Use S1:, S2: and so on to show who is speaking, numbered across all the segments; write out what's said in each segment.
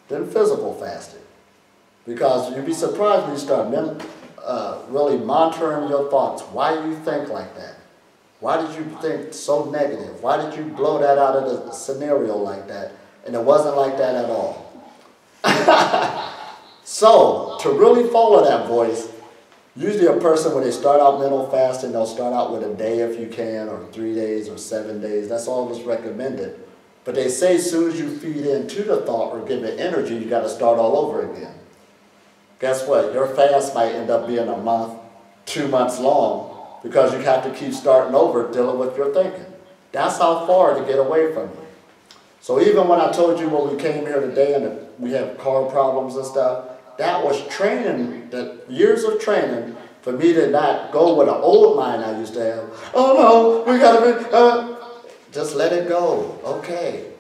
S1: than physical fasting. Because you'd be surprised when you start really monitoring your thoughts. Why do you think like that? Why did you think so negative? Why did you blow that out of the scenario like that? And it wasn't like that at all. So, to really follow that voice, usually a person, when they start out mental fasting, they'll start out with a day if you can, or 3 days, or 7 days. That's all that's recommended. But they say as soon as you feed into the thought or give it energy, you got to start all over again. Guess what? Your fast might end up being a month, 2 months long, because you have to keep starting over dealing with your thinking. That's how far to get away from it. So even when I told you when we came here today and we have car problems and stuff, that was training, that years of training for me to not go with an old mind I used to have. Oh no, we gotta be, just let it go, okay.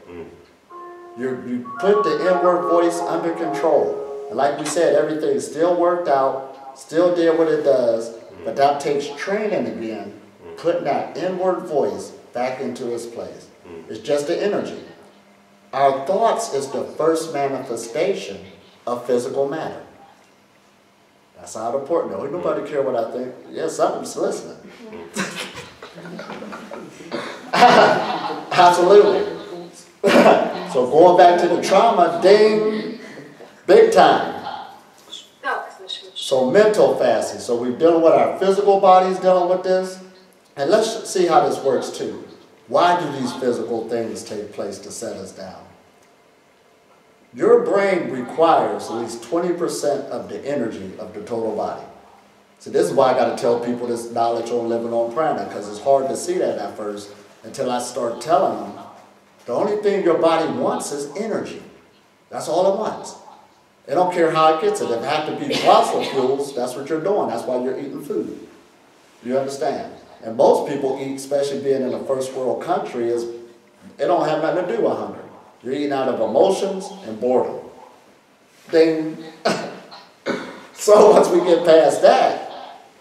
S1: You put the inward voice under control. And like we said, everything still worked out, still did what it does, but that takes training again, putting that inward voice back into its place. It's just the energy. Our thoughts is the first manifestation of physical matter. That's how important. No, nobody care what I think. Yeah, something's listening. Absolutely. So going back to the trauma, ding, big time. So mental fasting. So we're dealing with our physical bodies, dealing with this. And let's see how this works too. Why do these physical things take place to set us down? Your brain requires at least 20% of the energy of the total body. So this is why I got to tell people this knowledge on living on prana, because it's hard to see that at first until I start telling them the only thing your body wants is energy. That's all it wants. They don't care how it gets it. If it has to be fossil fuels, that's what you're doing. That's why you're eating food. You understand? And most people eat, especially being in a first world country, it don't have nothing to do with hunger. You're eating out of emotions and boredom. Ding. So once we get past that,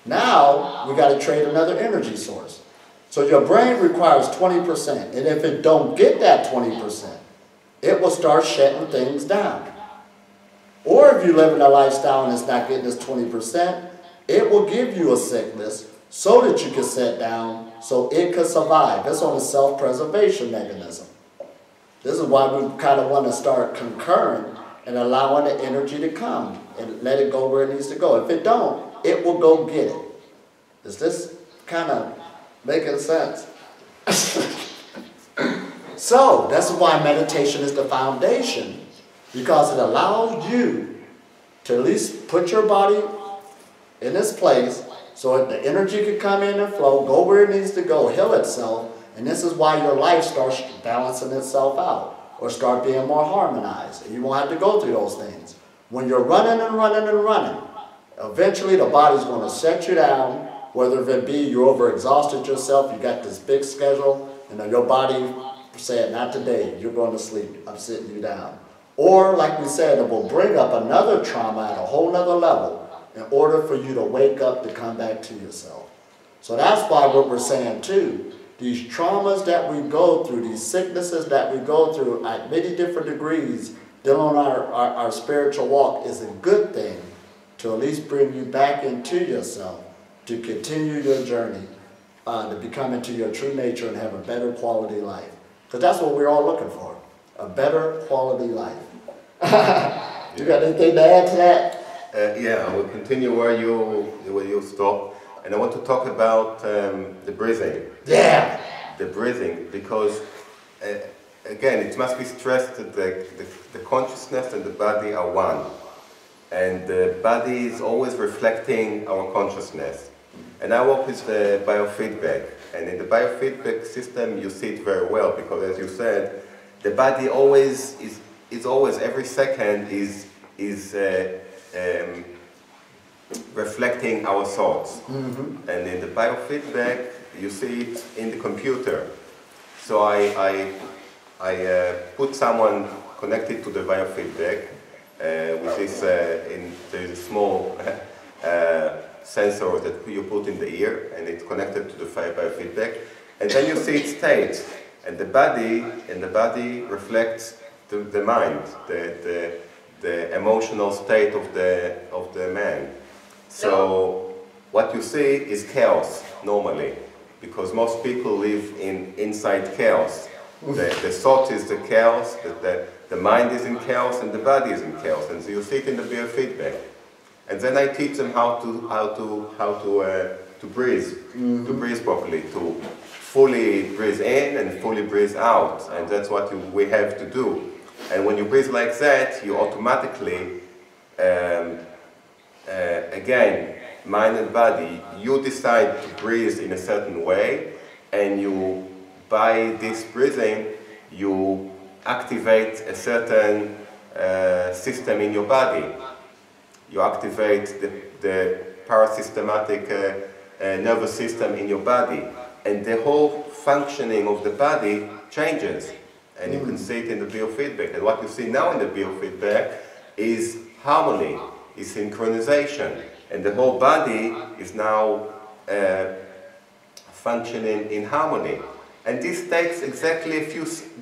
S1: now we got to trade another energy source. So your brain requires 20%. And if it don't get that 20%, it will start shutting things down. Or if you live in a lifestyle and it's not getting this 20%, it will give you a sickness so that you can sit down so it can survive. It's on a self-preservation mechanism. This is why we kind of want to start concurring and allowing the energy to come and let it go where it needs to go. If it don't, it will go get it. Is this kind of making sense? So that's why meditation is the foundation, because it allows you to at least put your body in this place so that the energy can come in and flow, go where it needs to go, heal itself. And this is why your life starts balancing itself out or start being more harmonized. And you won't have to go through those things. When you're running and running and running, eventually the body's going to set you down, whether it be you overexhausted yourself, you got this big schedule, and then your body said, not today, you're going to sleep, I'm sitting you down. Or, like we said, it will bring up another trauma at a whole nother level in order for you to wake up to come back to yourself. So that's why what we're saying too, these traumas that we go through, these sicknesses that we go through at many different degrees, dealing on our spiritual walk is a good thing to at least bring you back into yourself, to continue your journey, to become into your true nature and have a better quality life. Because that's what we're all looking for, a better quality life. You got anything to add to that?
S2: Yeah, I will continue where you stop. And I want to talk about the breathing.
S1: Yeah!
S2: The breathing, because again, it must be stressed that the consciousness and the body are one. And the body is always reflecting our consciousness. And I work with the biofeedback. And in the biofeedback system, you see it very well, because as you said, the body always is always, every second is reflecting our thoughts. Mm-hmm. And in the biofeedback, you see it in the computer. So I put someone connected to the biofeedback with this, there's a small sensor that you put in the ear, and it's connected to the biofeedback. And then you see its state, and the body reflects the mind, the emotional state of the man. So what you see is chaos normally, because most people live inside chaos. The thought is the chaos, the mind is in chaos, and the body is in chaos, and so you see it in the biofeedback. And then I teach them how to breathe, to breathe properly, to fully breathe in and fully breathe out, and that's what we have to do. And when you breathe like that, you automatically, again, mind and body, you decide to breathe in a certain way, and you, by this breathing, you activate a certain system in your body. You activate the parasystematic nervous system in your body, and the whole functioning of the body changes. And you can see it in the biofeedback. And what you see now in the biofeedback is harmony, is synchronization, and the whole body is now functioning in harmony. And this takes exactly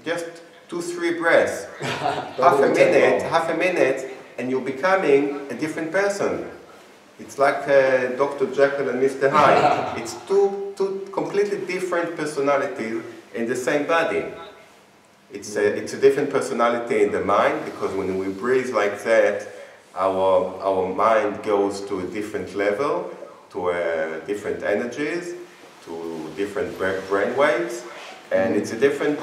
S2: just 2-3 breaths, half a minute, and you're becoming a different person. It's like Dr. Jekyll and Mr. Hyde. It's two completely different personalities in the same body. It's a different personality in the mind, because when we breathe like that, our mind goes to a different level, to different energies, to different brain waves, and it's a different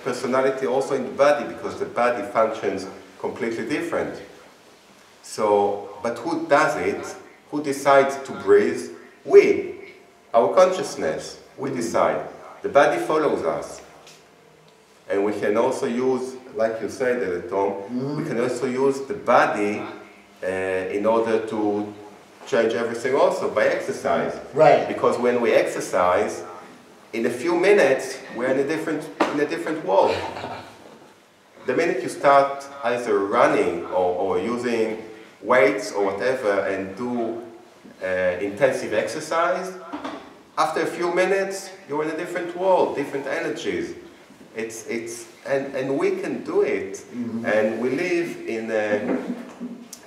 S2: personality also in the body, because the body functions completely different. So, but who does it? Who decides to breathe? We, our consciousness, we decide. The body follows us. And we can also use, like you said, Elitom, we can also use the body in order to change everything also by exercise. Right. Because when we exercise, in a few minutes, we're in a different world. The minute you start either running or using weights or whatever and do intensive exercise, after a few minutes, you're in a different world, different energies. And we can do it. And we live in,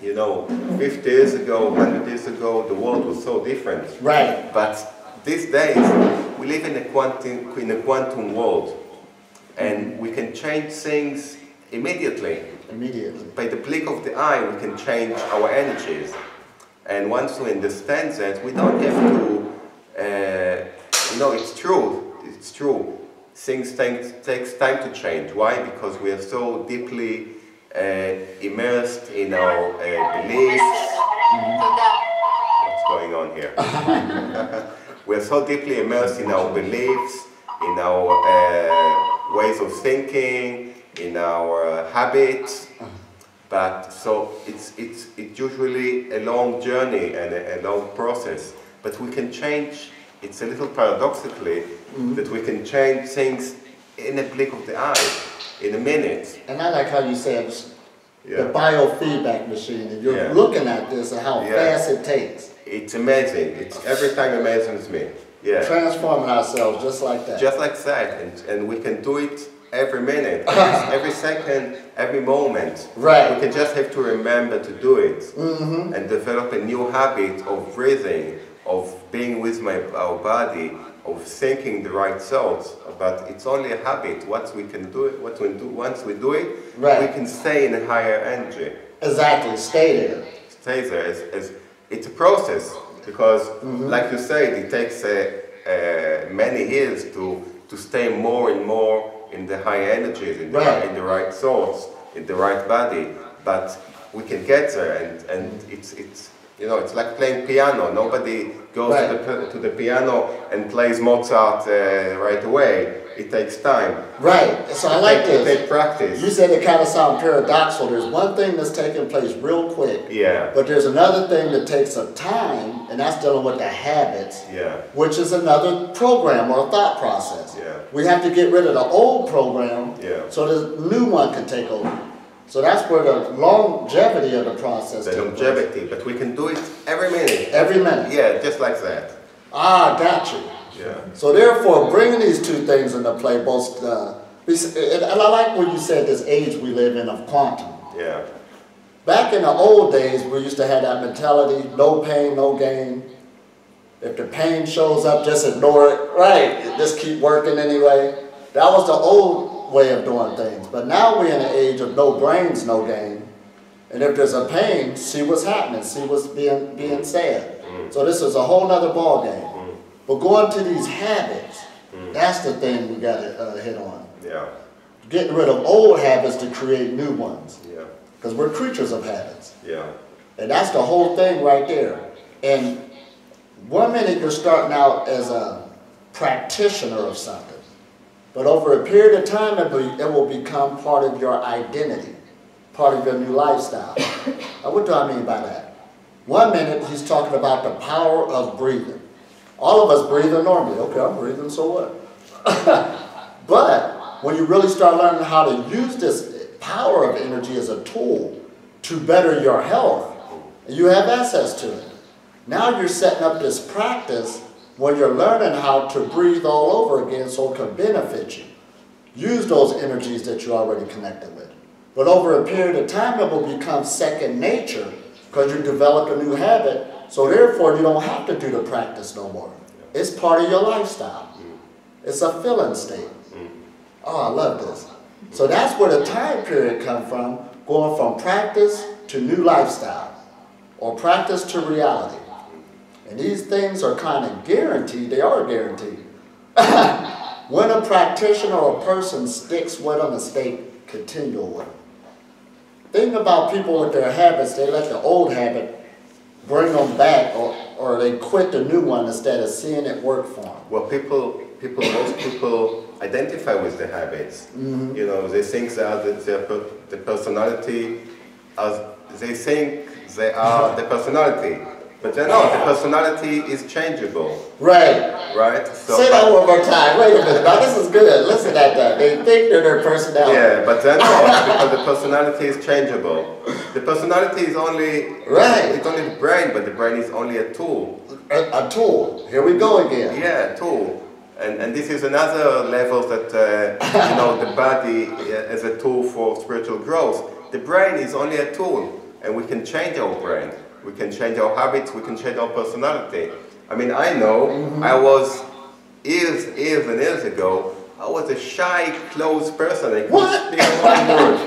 S2: 50 years ago, 100 years ago, the world was so different. Right. But these days, we live in a quantum world. And we can change things immediately. By the blink of the eye, we can change our energies. And once we understand that, we don't have to, it's true. Things takes time to change. Why? Because we are so deeply immersed in our beliefs. What's going on here? We are so deeply immersed in our beliefs, in our ways of thinking, in our habits. But so it's usually a long journey and a long process. But we can change. It's a little paradoxically that we can change things in a blink of the eye, in a minute. And I like how you said the biofeedback machine, and you're looking at this and how fast it takes. It's amazing. It's every time amazes me. Yeah. Transforming ourselves just like that. Just like that, and we can do it every minute, every second, every moment. Right. We can just have to remember to do it and develop a new habit of breathing, of being with our body, of thinking the right thoughts. But it's only a habit. Once we do it, we can stay in a higher energy. Exactly, stay there. Stay there. It's a process, because, like you said, it takes many years to stay more and more in the high energies, in the right thoughts, in the right body. But we can get there, and it's like playing piano. Nobody goes to the piano and plays Mozart right away. It takes time. Right. So I like this. It takes practice. You said it kind of sounds paradoxical. There's one thing that's taking place real quick. Yeah. But there's another thing that takes some time, and that's dealing with the habits. Yeah. Which is another program or a thought process. Yeah. We have to get rid of the old program. Yeah. So the new one can take over. So that's where the longevity of the process takes place. The longevity, but we can do it every minute. Every minute? Yeah, just like that. Ah, got you. Yeah. So therefore, bringing these two things into play, both, and I like what you said, this age we live in of quantum. Yeah.
S1: Back in the old days, we used to have that mentality, no pain, no gain. If the pain shows up, just ignore it. Right, just keep working anyway. That was the old way of doing things. But now we're in an age of no brains, no gain. And if there's a pain, see what's happening, see what's being said. So this is a whole nother ball game. But going to these habits, that's the thing we got to hit on.
S2: Yeah.
S1: Getting rid of old habits to create new ones.
S2: Yeah.
S1: Because we're creatures of habits.
S2: Yeah.
S1: And that's the whole thing right there. And 1 minute you're starting out as a practitioner of something. But over a period of time, it will become part of your identity, part of your new lifestyle. Now, what do I mean by that? 1 minute, he's talking about the power of breathing. All of us breathing normally. Okay, I'm breathing, so what? But when you really start learning how to use this power of energy as a tool to better your health, you have access to it. Now you're setting up this practice where you're learning how to breathe all over again so it can benefit you. Use those energies that you're already connected with. But over a period of time, it will become second nature because you develop a new habit, so therefore you don't have to do the practice no more. It's part of your lifestyle. It's a feeling state. Oh, I love this. So that's where the time period comes from, going from practice to new lifestyle, or practice to reality. And these things are kind of guaranteed. They are guaranteed. When a practitioner or a person sticks with them and stay continual with them. Think about people with their habits. They let the old habit bring them back, or they quit the new one instead of seeing it work for them.
S2: Well, most people identify with the habits. You know, they think that the personality, they think they are the personality. But they're not. The personality is changeable.
S1: Right.
S2: Right? So,
S1: say that one more time. Wait a minute. Now this is good. Listen at that. They think they're their personality.
S2: Yeah, but they're not, because the personality is changeable. The personality is only, it's only the brain, but the brain is only a tool.
S1: A tool. Here we go again.
S2: Yeah, a tool. And this is another level that, you know, the body as a tool for spiritual growth. The brain is only a tool, and we can change our brain. We can change our habits, we can change our personality. I mean, I know, I was years and years ago, I was a shy, closed person. I couldn't speak one word.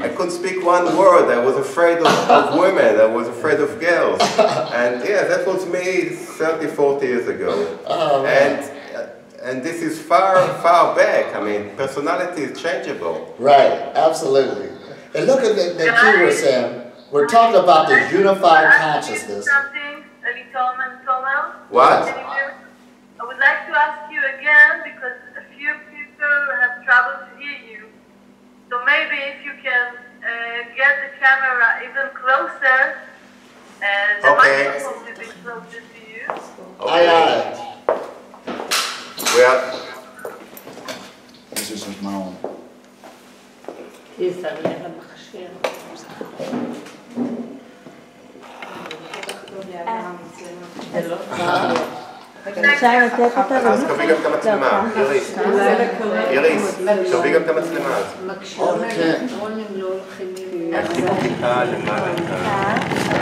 S2: I couldn't speak one word. I was afraid of women. I was afraid of girls. And yeah, that was me 30, 40 years ago. Oh, and this is far back. I mean, personality is changeable.
S1: Right, absolutely. And look at the key we're saying. We're talking about the unified consciousness.
S3: Something, Elitom and Tomer.
S2: What?
S3: I would like to ask you again, because a few people have trouble to hear you. So maybe if you can get the camera even closer, the microphone will be closer to you.
S2: Okay. Well,
S1: this is my own.
S4: אפשר לתת אותה
S2: אז קווי גם את המצלמה, איריס, קווי גם את המצלמה.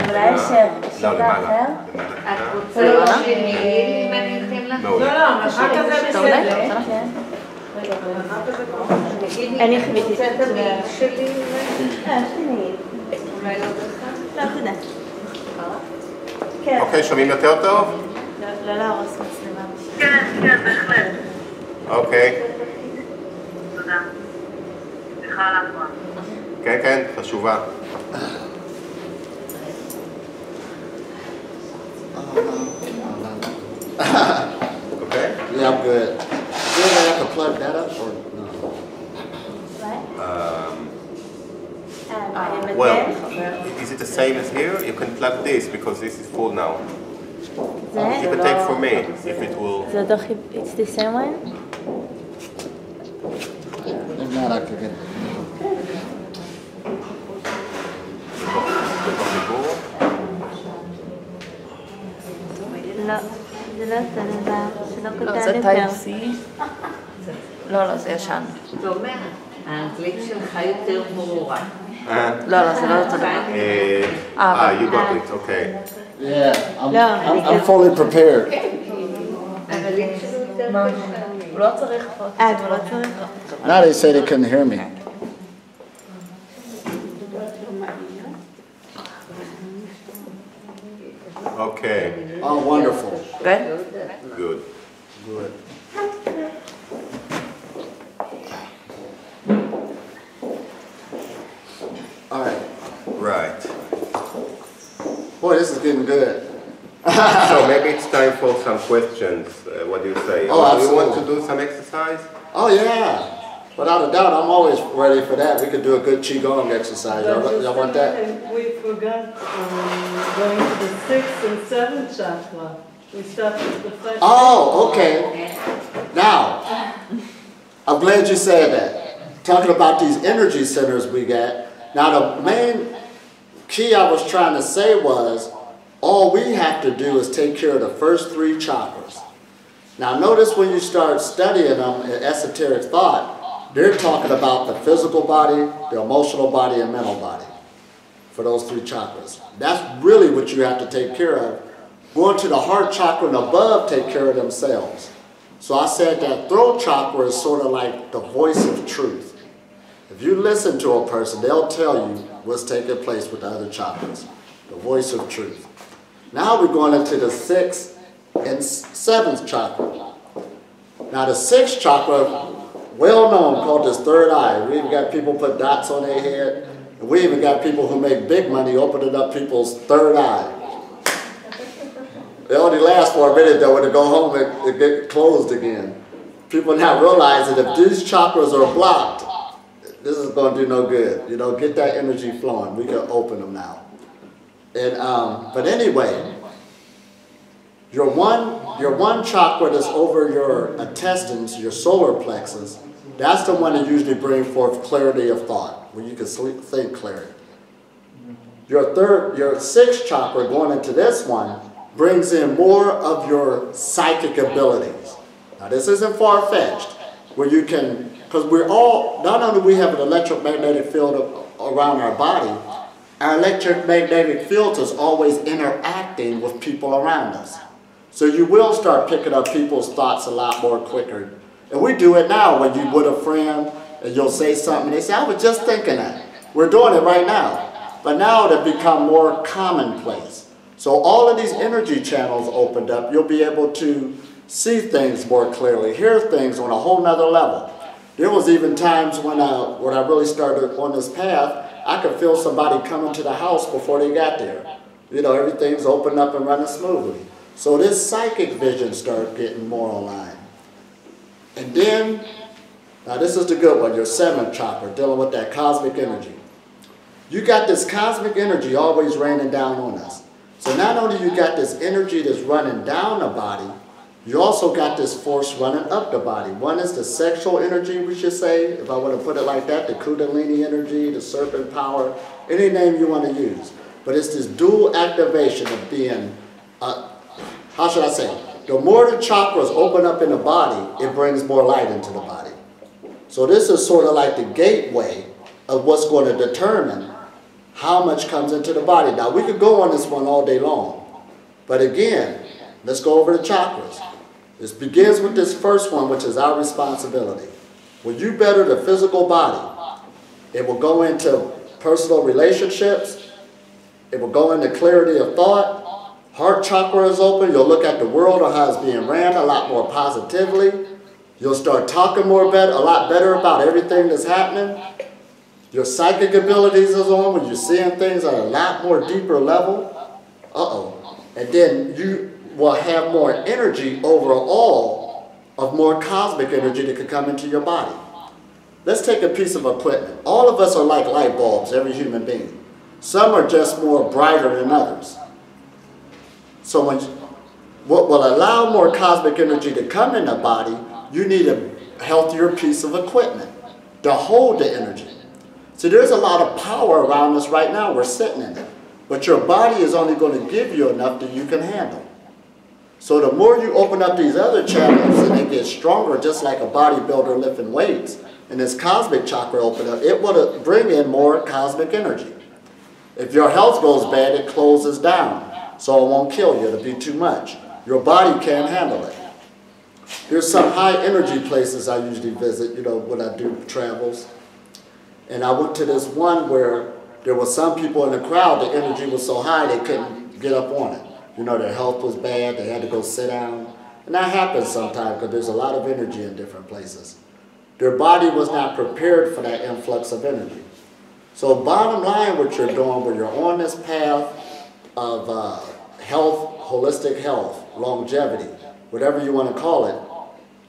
S4: אולי שאלה אחר?
S3: את רוצה שאני מניחים לך? לא, אחר כך זה בסדר.
S4: אני חוויתי את
S3: זה שלי.
S4: שלי.
S3: אולי לא דרך?
S4: לא, תודה.
S2: אוקיי, שומעים יותר טוב?
S4: לא להרוס מצלמה.
S3: כן, בהחלט.
S2: אוקיי.
S3: תודה. סליחה על ההפרעה.
S2: כן, חשובה. Okay?
S1: Yeah, I'm good. Do I have to plug that up or no?
S2: Well, is it the same as here? You can plug this because this is full now. You can take for me if it will.
S4: It's the same one?
S1: If not, I could get it.
S4: לא, זה לא אותו דבר, שלא
S5: לא,
S4: קטן
S5: זה
S4: יותר.
S5: טייפ-C. לא, זה ישן.
S6: תומר, האנגלית שלך יותר ברורה.
S4: לא, זה לא אותו דבר.
S2: You got it, okay.
S1: Yeah,
S4: No.
S1: I'm fully prepared.
S4: הוא לא צריך פה. הוא לא צריך.
S1: Now they say they couldn't hear me.
S2: Okay,
S1: Oh, wonderful.
S4: Good?
S2: good.
S1: Good. All right.
S2: Right.
S1: Boy, this is getting good.
S2: So maybe it's time for some questions. What do you say?
S1: Oh,
S2: Do you want to
S1: absolutely.
S2: do some exercise?
S1: Oh, yeah. Without a doubt, I'm always ready for that. We could do a good Qigong exercise. Y'all want that?
S5: We forgot going to the 6th and 7th chakra. We stopped at the 5th.
S1: Oh, okay. Now, I'm glad you said that. Talking about these energy centers we got. Now, the main key I was trying to say was, all we have to do is take care of the first 3 chakras. Now, notice when you start studying them in esoteric thought, they're talking about the physical body, the emotional body, and mental body for those 3 chakras. That's really what you have to take care of. Going to the heart chakra and above take care of themselves. So I said that throat chakra is sort of like the voice of truth. If you listen to a person, they'll tell you what's taking place with the other chakras, the voice of truth. Now we're going into the 6th and 7th chakra. Now the 6th chakra, well known, called this third eye. We even got people put dots on their head. And we even got people who make big money opening up people's third eye. They only last for a minute though. When they go home, it get closed again. People not realizing if these chakras are blocked, this is going to do no good. You know, get that energy flowing. We can open them now. And but anyway, your one chakra that's over your intestines, your solar plexus, that's the one that usually brings forth clarity of thought, where you can think clearly. Your 6th chakra going into this one brings in more of your psychic abilities. Now this isn't far-fetched, where you can, because we're all, not only we have an electromagnetic field around our body, our electromagnetic field is always interacting with people around us. So you will start picking up people's thoughts a lot more quicker. And we do it now when you with a friend and you'll say something, they say, I was just thinking that. We're doing it right now. But now they've become more commonplace. So all of these energy channels opened up, you'll be able to see things more clearly, hear things on a whole nother level. There was even times when I really started on this path, I could feel somebody coming to the house before they got there. You know, everything's opened up and running smoothly. So this psychic vision started getting more online. And then, now this is the good one, your 7th chakra, dealing with that cosmic energy. You got this cosmic energy always raining down on us. So not only you got this energy that's running down the body, you also got this force running up the body. One is the sexual energy, we should say, if I want to put it like that, the kundalini energy, the serpent power, any name you want to use. But it's this dual activation of being, how should I say, the more the chakras open up in the body, it brings more light into the body. So this is sort of like the gateway of what's going to determine how much comes into the body. Now we could go on this one all day long. But again, let's go over the chakras. This begins with this first one, which is our responsibility. When you better the physical body, it will go into personal relationships. It will go into clarity of thought. Heart chakra is open. You'll look at the world or how it's being ran a lot more positively. You'll start talking a lot better about everything that's happening. Your psychic abilities is on when you're seeing things at a lot more deeper level. And then you will have more energy overall of more cosmic energy that could come into your body. Let's take a piece of equipment. All of us are like light bulbs, every human being. Some are just more brighter than others. So what will allow more cosmic energy to come in the body, you need a healthier piece of equipment to hold the energy. So there's a lot of power around us right now. We're sitting in it. But your body is only going to give you enough that you can handle. So the more you open up these other channels and they get stronger, just like a bodybuilder lifting weights, and this cosmic chakra open up, it will bring in more cosmic energy. If your health goes bad, it closes down, so it won't kill you. It'll be too much. Your body can't handle it. There's some high energy places I usually visit, you know, when I do travels. And I went to this one where there were some people in the crowd, the energy was so high they couldn't get up on it. You know, their health was bad, they had to go sit down. And that happens sometimes because there's a lot of energy in different places. Their body was not prepared for that influx of energy. So bottom line, what you're doing when you're on this path of health, holistic health, longevity, whatever you want to call it,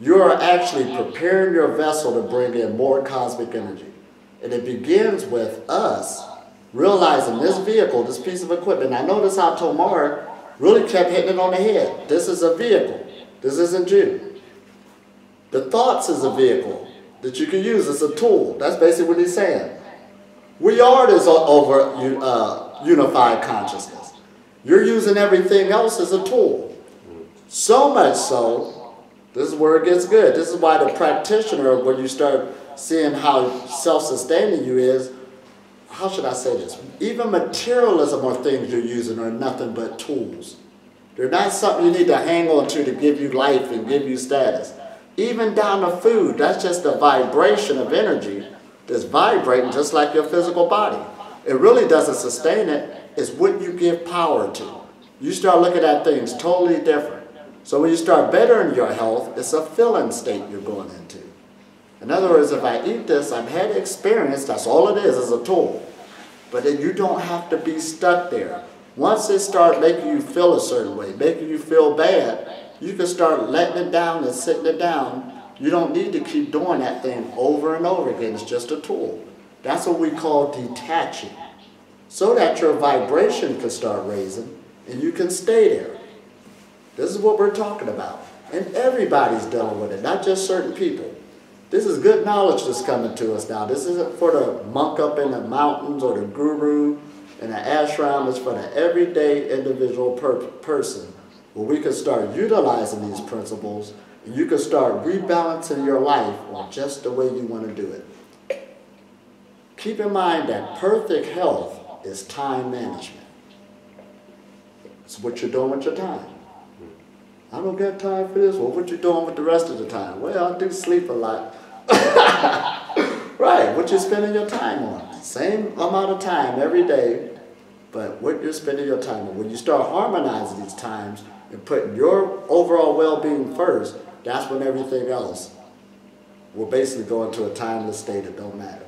S1: you're actually preparing your vessel to bring in more cosmic energy. And it begins with us realizing this vehicle, this piece of equipment. I notice how Tomar really kept hitting it on the head. This is a vehicle. This isn't you. The thoughts is a vehicle that you can use as a tool. That's basically what he's saying. We are this unified consciousness. You're using everything else as a tool. So much so, this is where it gets good. This is why the practitioner, when you start seeing how self-sustaining you is, how should I say this? Even materialism or things you're using are nothing but tools. They're not something you need to hang on to give you life and give you status. Even down to food, that's just a vibration of energy that's vibrating just like your physical body. It really doesn't sustain it. It's what you give power to. You start looking at things totally different. So when you start bettering your health, it's a filling state you're going into. In other words, if I eat this, I've had experience, that's all it is a tool. But then you don't have to be stuck there. Once it starts making you feel a certain way, making you feel bad, you can start letting it down and sitting it down. You don't need to keep doing that thing over and over again. It's just a tool. That's what we call detaching. So that your vibration can start raising and you can stay there. This is what we're talking about. And everybody's dealing with it, not just certain people. This is good knowledge that's coming to us now. This isn't for the monk up in the mountains or the guru and the ashram. It's for the everyday individual person where we can start utilizing these principles and you can start rebalancing your life on just the way you want to do it. Keep in mind that perfect health is time management. It's what you're doing with your time. I don't got time for this. Well, what you doing with the rest of the time? Well, I do sleep a lot. Right, what you're spending your time on. Same amount of time every day, but what you're spending your time on. When you start harmonizing these times and putting your overall well-being first, that's when everything else will basically go into a timeless state that don't matter.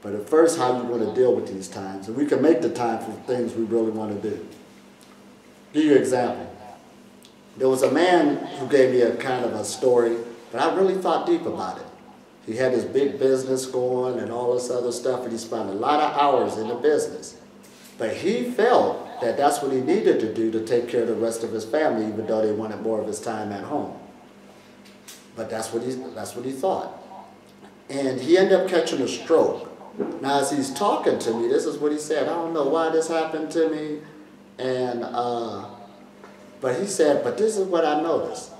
S1: But at first, how you want to deal with these times. And we can make the time for things we really want to do. Give you an example. There was a man who gave me a kind of a story, but I really thought deep about it. He had his big business going and all this other stuff, and he spent a lot of hours in the business. But he felt that that's what he needed to do to take care of the rest of his family, even though they wanted more of his time at home. But that's what he thought. And he ended up catching a stroke. Now, as he's talking to me, this is what he said. I don't know why this happened to me. And, but he said, but this is what I noticed.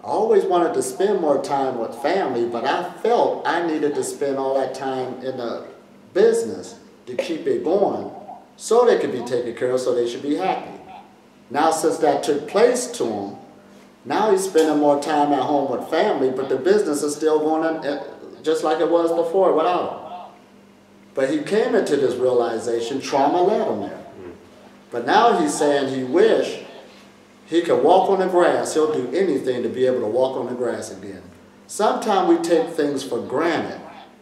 S1: I always wanted to spend more time with family, but I felt I needed to spend all that time in the business to keep it going so they could be taken care of, so they should be happy. Now, since that took place to him, now he's spending more time at home with family, but the business is still going on just like it was before without him. But he came into this realization, trauma led him there. But now he's saying he wished he could walk on the grass. He'll do anything to be able to walk on the grass again. Sometimes we take things for granted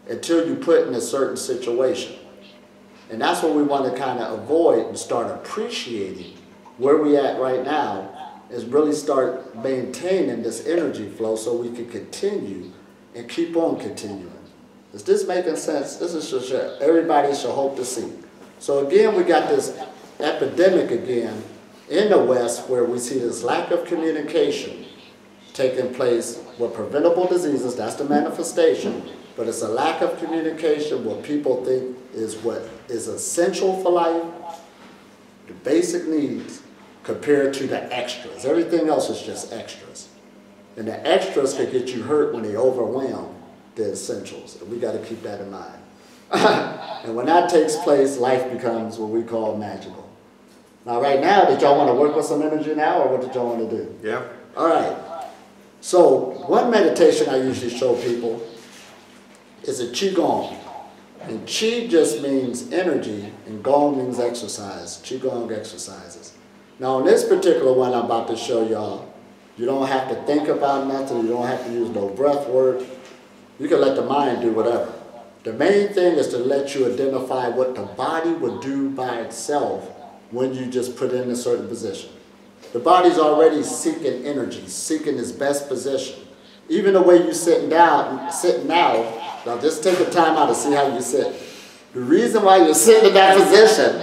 S1: until you put in a certain situation. And that's what we want to kind of avoid and start appreciating where we at right now, is really start maintaining this energy flow so we can continue and keep on continuing. Is this making sense? This is just everybody should hope to see. So again, we got this epidemic again in the West where we see this lack of communication taking place with preventable diseases. That's the manifestation. But it's a lack of communication, what people think is what is essential for life, the basic needs, compared to the extras. Everything else is just extras. And the extras can get you hurt when they overwhelm the essentials. And we got to keep that in mind. And when that takes place, life becomes what we call magical. Now, right now, did y'all want to work with some energy now, or what did y'all want to do?
S2: Yeah.
S1: All right. So one meditation I usually show people is a Qigong. And Qi just means energy, and Gong means exercise, Qigong exercises. Now, in this particular one I'm about to show y'all, you don't have to think about nothing, you don't have to use no breath work. You can let the mind do whatever. The main thing is to let you identify what the body would do by itself when you just put it in a certain position. The body's already seeking energy, seeking its best position. Even the way you're sitting now, now just take a time out to see how you sit. The reason why you're sitting in that position,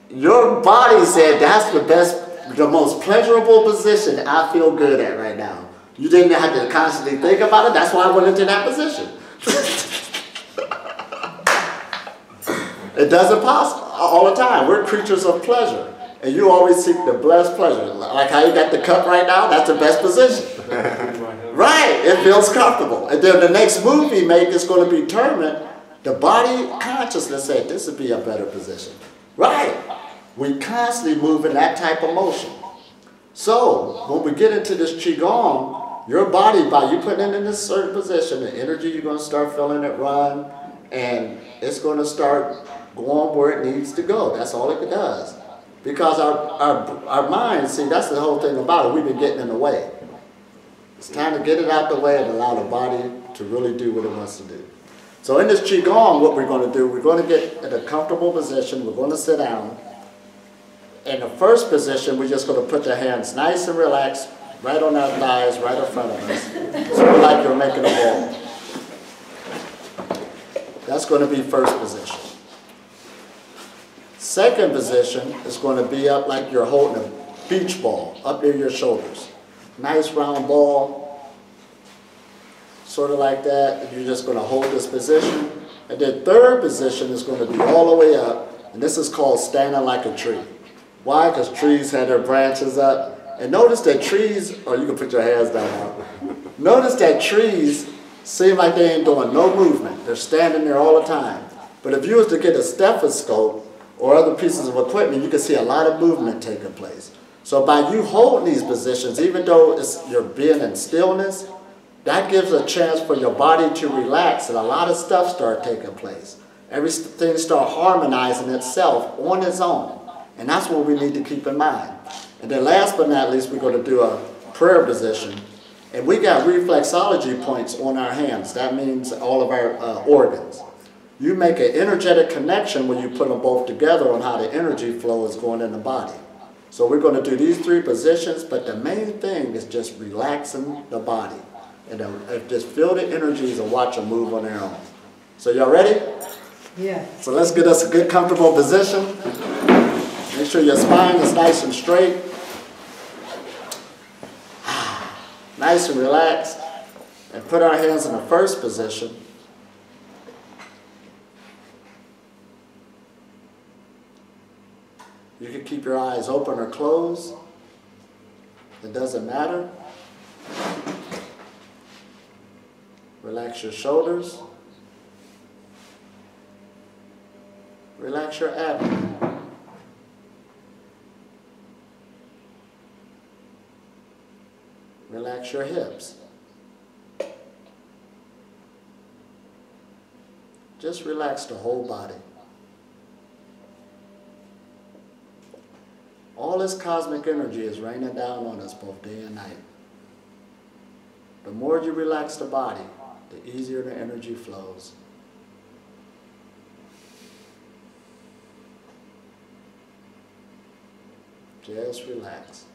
S1: your body said that's the best, the most pleasurable position I feel good at right now. You didn't have to constantly think about it. That's why I went into that position. It doesn't pass all the time. We're creatures of pleasure. And you always seek the blessed pleasure. Like how you got the cup right now, that's the best position. Right, it feels comfortable. And then the next move you make is going to be determined. The body consciousness said this would be a better position. Right, we constantly move in that type of motion. So when we get into this Qigong, your body, by you putting it in this certain position, the energy, you're going to start feeling it run, and it's going to start going where it needs to go. That's all it does. Because our mind, see, that's the whole thing about it. We've been getting in the way. It's time to get it out the way and allow the body to really do what it wants to do. So in this Qigong, what we're going to do, we're going to get in a comfortable position. We're going to sit down. In the first position, we're just going to put your hands nice and relaxed, right on our thighs, right in front of us. Sort of like you're making a ball. That's going to be first position. Second position is going to be up like you're holding a beach ball, up near your shoulders. Nice round ball, sort of like that. And you're just going to hold this position. And then third position is going to be all the way up. And this is called standing like a tree. Why? Because trees have their branches up. And notice that trees, or you can put your hands down now. Notice that trees seem like they ain't doing no movement. They're standing there all the time. But if you was to get a stethoscope or other pieces of equipment, you can see a lot of movement taking place. So by you holding these positions, even though you're being in stillness, that gives a chance for your body to relax, and a lot of stuff start taking place. Everything start harmonizing itself on its own. And that's what we need to keep in mind. And then last but not least, we're going to do a prayer position. And we got reflexology points on our hands. That means all of our organs. You make an energetic connection when you put them both together on how the energy flow is going in the body. So we're going to do these three positions, but the main thing is just relaxing the body. And just feel the energies and watch them move on their own. So y'all ready?
S5: Yeah.
S1: So let's get us a good comfortable position. Make sure your spine is nice and straight. Nice and relaxed. And put our hands in the first position. You can keep your eyes open or closed. It doesn't matter. Relax your shoulders. Relax your abdomen. Relax your hips. Just relax the whole body. All this cosmic energy is raining down on us both day and night. The more you relax the body, the easier the energy flows. Just relax.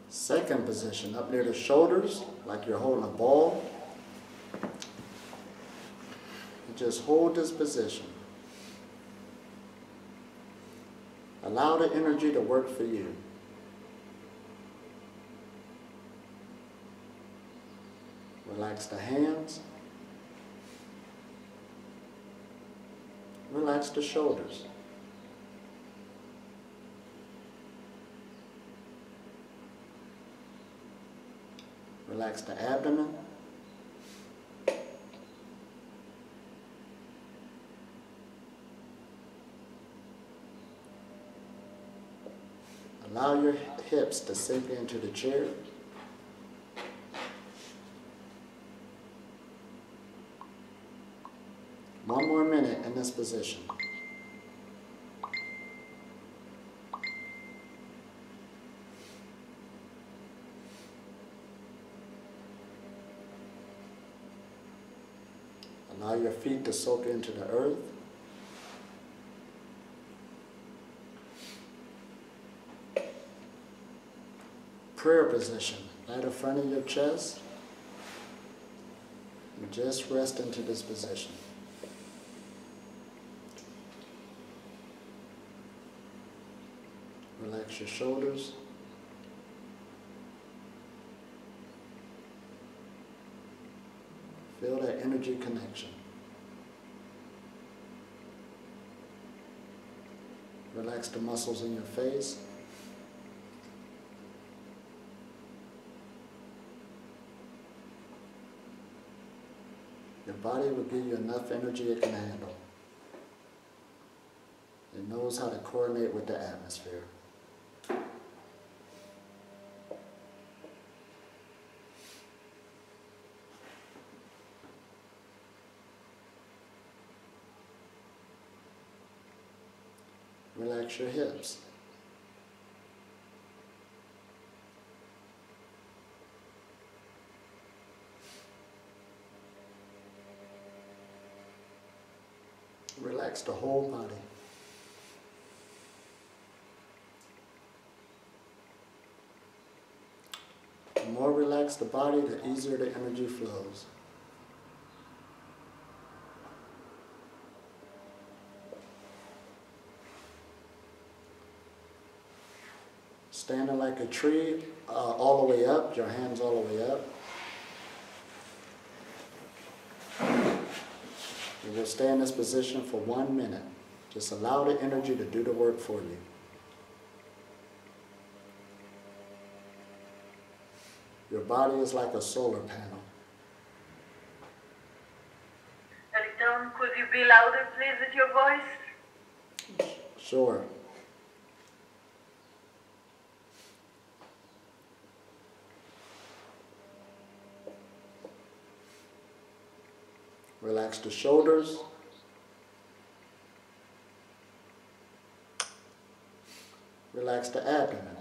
S1: Second position, up near the shoulders, like you're holding a ball. You just hold this position. Allow the energy to work for you. Relax the hands. Relax the shoulders. Relax the abdomen. Allow your hips to sink into the chair. One more minute in this position. Allow your feet to soak into the earth. Prayer position, right in front of your chest. And just rest into this position. Relax your shoulders. Feel that energy connection. Relax the muscles in your face. Your body will give you enough energy it can handle. It knows how to coordinate with the atmosphere. Relax your hips. Relax the whole body. The more relaxed the body, the easier the energy flows. Standing like a tree, all the way up, your hands all the way up. You will stay in this position for 1 minute. Just allow the energy to do the work for you. Your body is like a solar panel.
S3: Elitom, could you be louder, please, with your voice?
S1: Sure. Relax the shoulders. Relax the abdomen.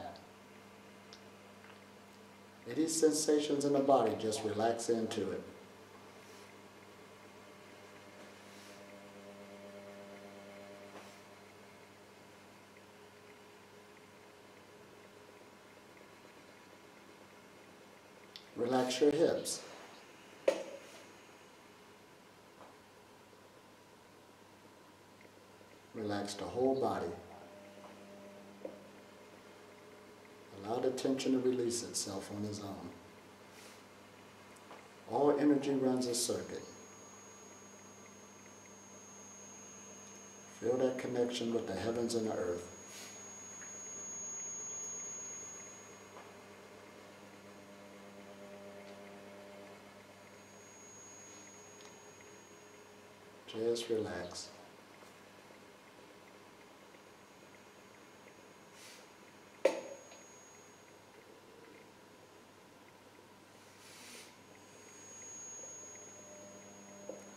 S1: Any sensations in the body, just relax into it. Relax your hips. Relax the whole body. Allow the tension to release itself on its own. All energy runs a circuit. Feel that connection with the heavens and the earth. Just relax.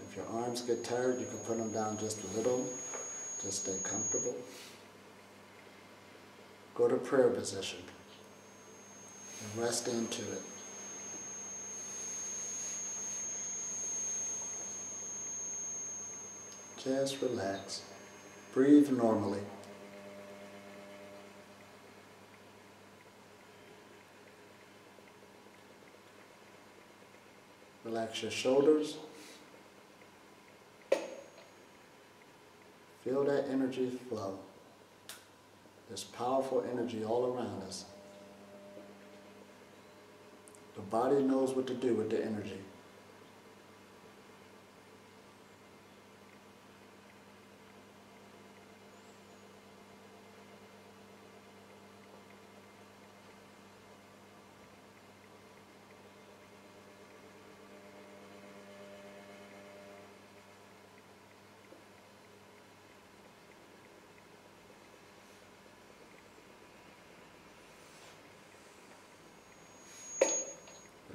S1: If your arms get tired, you can put them down just a little. Just stay comfortable. Go to prayer position and rest into it. Just relax. Breathe normally. Relax your shoulders. Feel that energy flow. There's powerful energy all around us. The body knows what to do with the energy.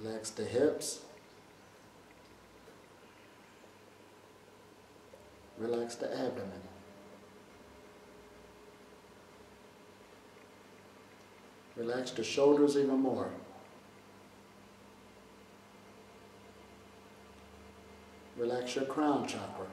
S1: Relax the hips. Relax the abdomen. Relax the shoulders even more. Relax your crown chakra.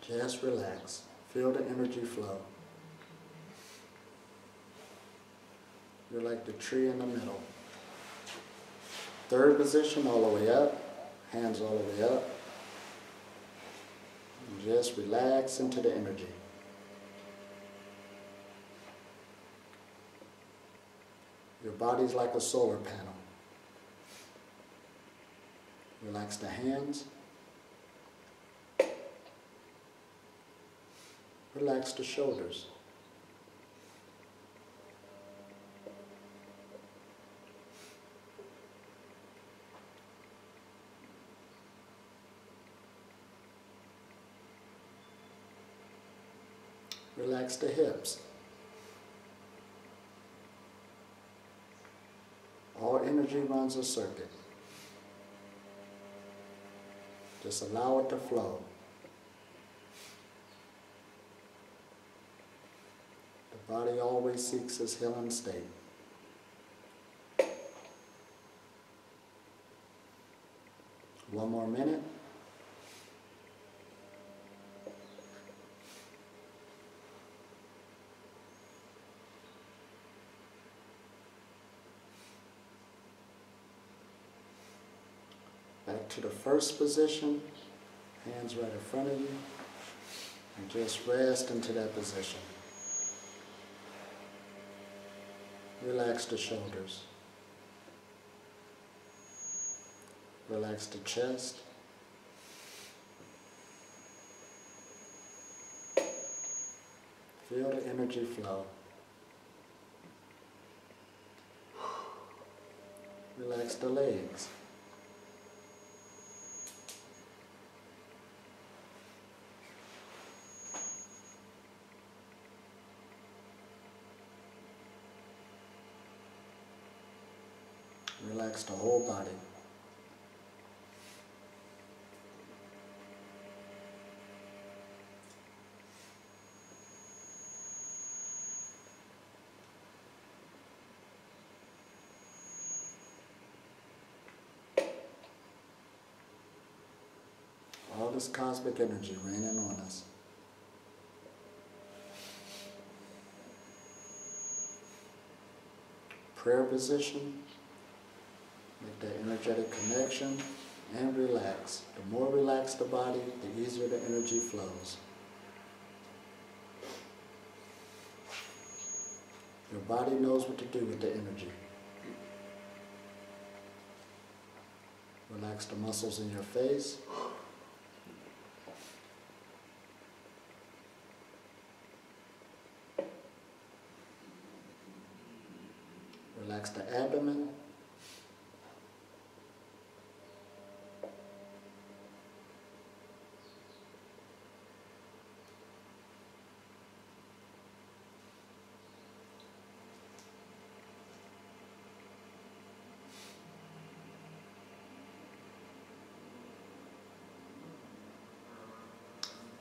S1: Just relax. Feel the energy flow. You're like the tree in the middle. Third position, all the way up. Hands all the way up. And just relax into the energy. Your body's like a solar panel. Relax the hands. Relax the shoulders. Relax the hips. All energy runs a circuit. Just allow it to flow. The body always seeks its healing state. One more minute. Back to the first position, hands right in front of you, and just rest into that position. Relax the shoulders. Relax the chest. Feel the energy flow. Relax the legs. Relax the whole body. All this cosmic energy raining on us. Prayer position. Make that energetic connection and relax. The more relaxed the body, the easier the energy flows. Your body knows what to do with the energy. Relax the muscles in your face. Relax the abdomen.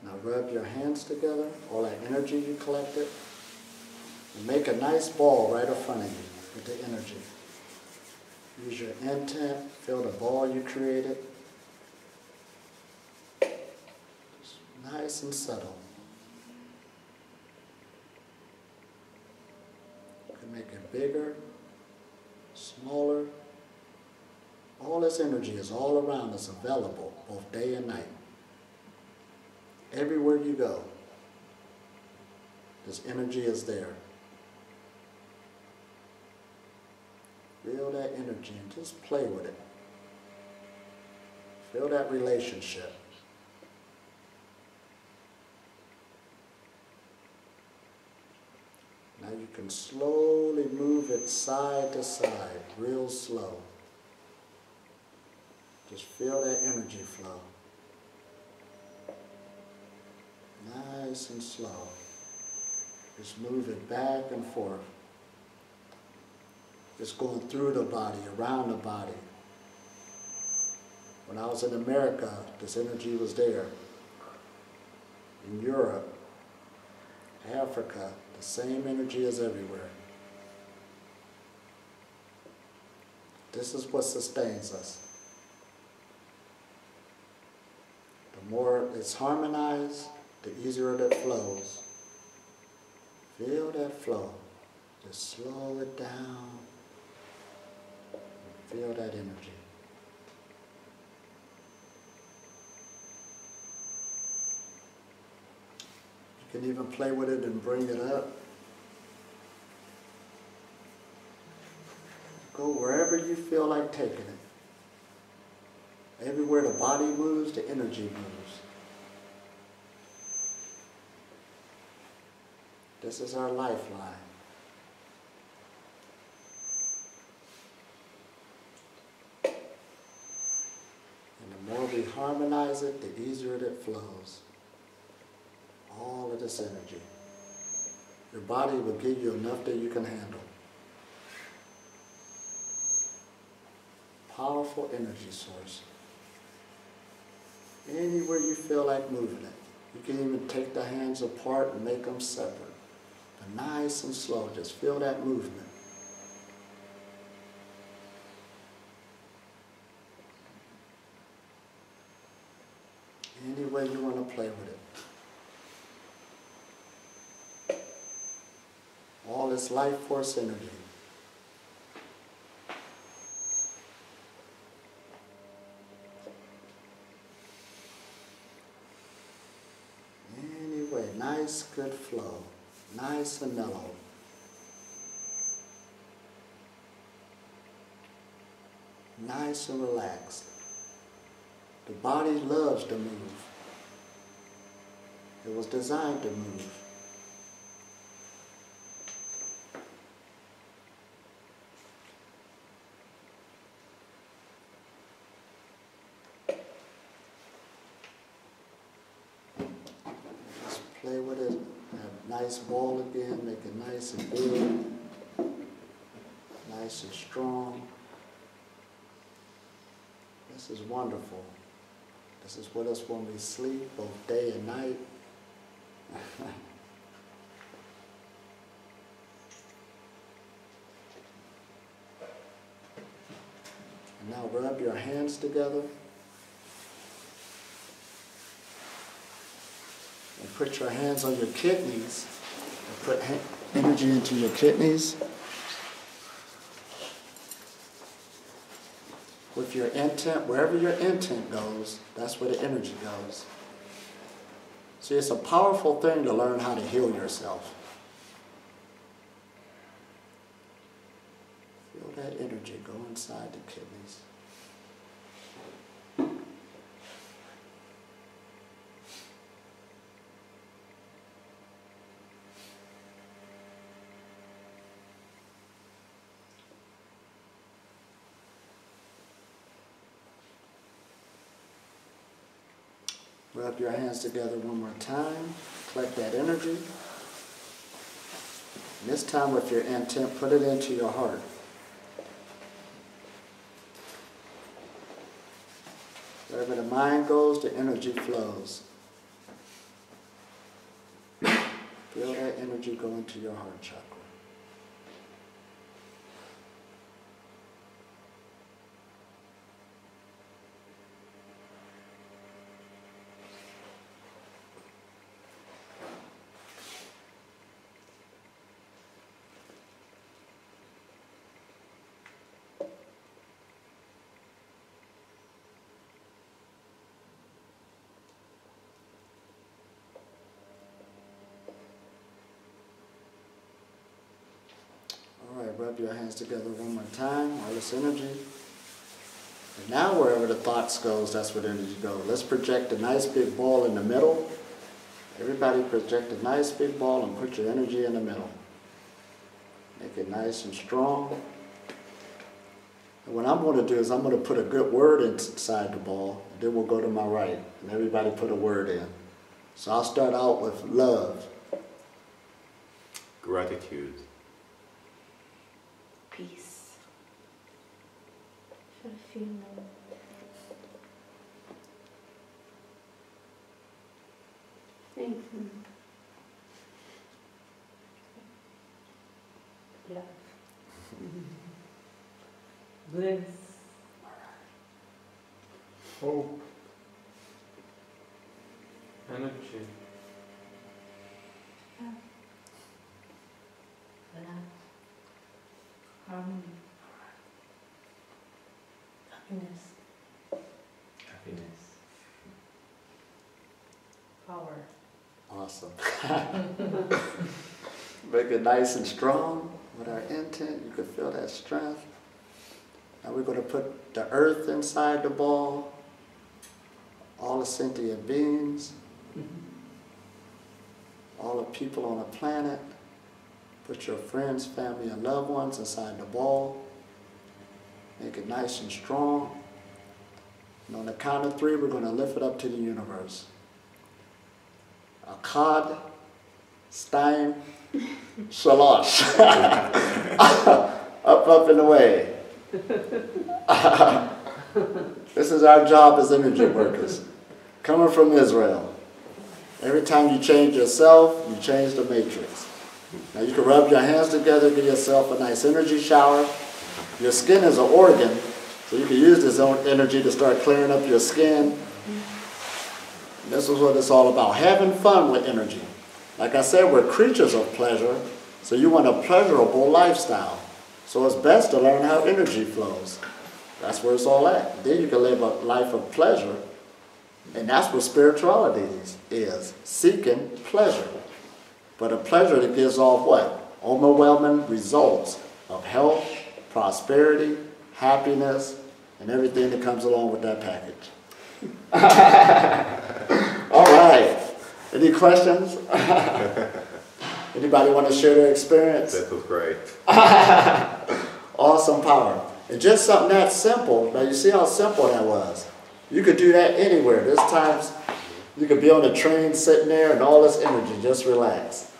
S1: Now rub your hands together, all that energy you collected, and make a nice ball right in front of you with the energy. Use your intent, feel the ball you created. Just nice and subtle. You can make it bigger, smaller. All this energy is all around us, available, both day and night. Everywhere you go, this energy is there. Feel that energy and just play with it. Feel that relationship. Now you can slowly move it side to side, real slow. Just feel that energy flow. Nice and slow. Just move it back and forth. Just going through the body, around the body. When I was in America, this energy was there. In Europe, Africa, the same energy is everywhere. This is what sustains us. The more it's harmonized, the easier it flows. Feel that flow. Just slow it down. Feel that energy. You can even play with it and bring it up. Go wherever you feel like taking it. Everywhere the body moves, the energy moves. This is our lifeline. And the more we harmonize it, the easier it flows. All of this energy. Your body will give you enough that you can handle. Powerful energy source. Anywhere you feel like moving it. You can even take the hands apart and make them separate. But nice and slow, just feel that movement. Any way you want to play with it. All this life force energy. Anyway, nice, good flow. Nice and mellow. Nice and relaxed. The body loves to move. It was designed to move. Just play with it. Have a nice ball again. Make it nice and big. Nice and strong. This is wonderful. This is with us when we sleep, both day and night. And now rub your hands together. And put your hands on your kidneys. And put energy into your kidneys. With your intent, wherever your intent goes, that's where the energy goes. See, it's a powerful thing to learn how to heal yourself. Feel that energy go inside the kidneys. Rub your hands together one more time. Collect that energy. And this time with your intent, put it into your heart. Wherever the mind goes, the energy flows. Feel that energy go into your heart chakra. Rub your hands together one more time, all this energy. And now wherever the thoughts goes, that's where the energy goes. Let's project a nice big ball in the middle. Everybody project a nice big ball and put your energy in the middle. Make it nice and strong. And what I'm going to do is I'm going to put a good word inside the ball, and then we'll go to my right, and everybody put a word in. So I'll start out with love.
S2: Gratitude.
S4: Peace. Fulfillment.
S5: Thankfulness.
S4: Love.
S5: Bliss.
S6: Hope. Energy.
S4: Love. Harmony. Happiness.
S6: Happiness.
S4: Power.
S1: Awesome. Make it nice and strong with our intent. You can feel that strength. Now we're going to put the earth inside the ball, all the sentient beings, all the people on the planet. Put your friends, family, and loved ones inside the ball. Make it nice and strong. And on the count of 3, we're going to lift it up to the universe. Akkad, Stein, Shalosh. Up and away. This is our job as energy workers. Coming from Israel. Every time you change yourself, you change the matrix. Now you can rub your hands together, give yourself a nice energy shower. Your skin is an organ, so you can use this energy to start clearing up your skin. And this is what it's all about, having fun with energy. Like I said, we're creatures of pleasure, so you want a pleasurable lifestyle. So it's best to learn how energy flows. That's where it's all at. Then you can live a life of pleasure, and that's what spirituality is, seeking pleasure. But a pleasure that gives off what? Overwhelming results of health, prosperity, happiness, and everything that comes along with that package. All right. Any questions? Anybody want to share their experience?
S2: That was great.
S1: Awesome power. And just something that simple. Now you see how simple that was. You could do that anywhere. There's times you could be on a train sitting there and all this energy, just relax.